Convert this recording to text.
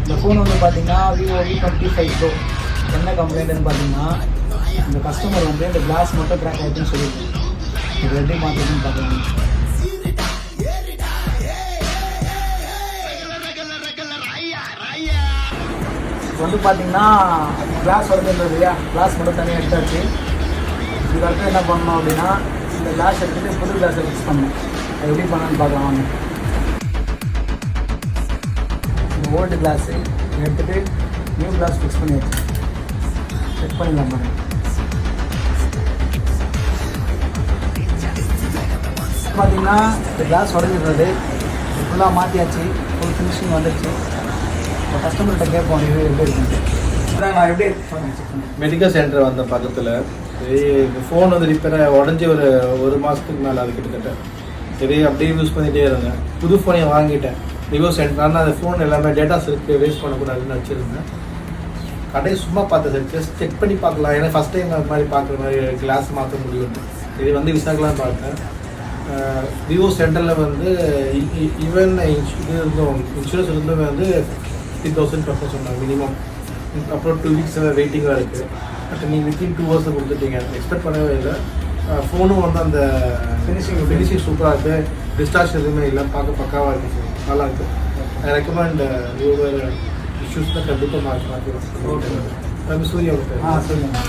இந்த ஃபோன் வந்து பார்த்தீங்கன்னா விவோ V25 Pro. என்ன கம்ப்ளைண்ட்னு பார்த்தீங்கன்னா இந்த கஸ்டமர் வந்து இந்த கிளாஸ் மட்டும் கிராக் ஆகிடுன்னு சொல்லியிருக்கேன். இது எப்படி மாற்றிட்டுன்னு பார்க்கலாம். இப்போ வந்து பார்த்தீங்கன்னா கிளாஸ் வருதுன்றது இல்லையா, கிளாஸ் மட்டும் தனியாக எடுத்தாச்சு. இதுக்கடுத்து என்ன பண்ணணும் அப்படின்னா இந்த கிளாஸ் எடுத்துகிட்டு புது கிளாஸை ஃபிக்ஸ் பண்ணணும். அது எப்படி பண்ணணும்னு பார்க்கலாம் வாங்க. இந்த ஓல்டு கிளாஸு எடுத்துகிட்டு நியூ கிளாஸ் ஃபிக்ஸ் பண்ணி வச்சு செக் பண்ணிடலாம் பாருங்க. பார்த்தீங்கன்னா இந்த கிளாஸ் உடஞ்சிடுறது ஃபுல்லாக மாற்றியாச்சு, ஃபுல் ஃபினிஷிங் வந்துடுச்சு. இப்போ கஸ்டமர்கிட்ட கேட்போம் இது எப்படி இருக்குன்னு. நான் எப்படி மெடிக்கல் சென்டர் வந்த பக்கத்தில் இந்த ஃபோன் வந்து ரிப்பேர் உடஞ்சி ஒரு மாதத்துக்கு மேலே அது கிட்டத்தட்ட சரி அப்படியே யூஸ் பண்ணிகிட்டே இருந்தேன். புது ஃபோனை வாங்கிட்டேன் விவோ சென்டர். ஆனால் அந்த ஃபோன் எல்லாமே டேட்டாஸ் இருக்குது, வேஸ்ட் பண்ணக்கூடாதுன்னு வச்சுருந்தேன். கடையை சும்மா பார்த்தேன் சார், ஜஸ்ட் செக் பண்ணி பார்க்கலாம். ஏன்னா ஃபஸ்ட் டைம் அது மாதிரி பார்க்குற மாதிரி கிளாஸ் மாற்ற முடியும். இது வந்து விசாரிக்கலாம் பார்த்தேன். விவோ சென்டரில் வந்து ஈவன் இது இருந்தும் இன்சூரன்ஸ் இருந்தும் வந்து 50,000 பர்சன்ட் சொன்னாங்க மினிமம். அப்புறம் 2 வீக்ஸ் வெயிட்டிங்காக இருக்குது. பட் நீங்கள் வித்தின் 2 ஹவர்ஸில் கொடுத்துட்டீங்க, எக்ஸ்பெக்ட் பண்ணவே இல்லை. ஃபோனும் வந்து அந்த ஃபினிஷிங் சூப்பராக இருக்குது, டிஸ்டார்ஜ் எதுவுமே இல்லை, பார்க்க பக்காவாக இருக்குது சார், நல்லா இருக்குது. ஐ ரெக்கமெண்ட் யூவர் இஷ்யூஸ் தான் கண்டிப்பாக மாற்றிடுவோம். சூர்யா சொல்லுங்கள்.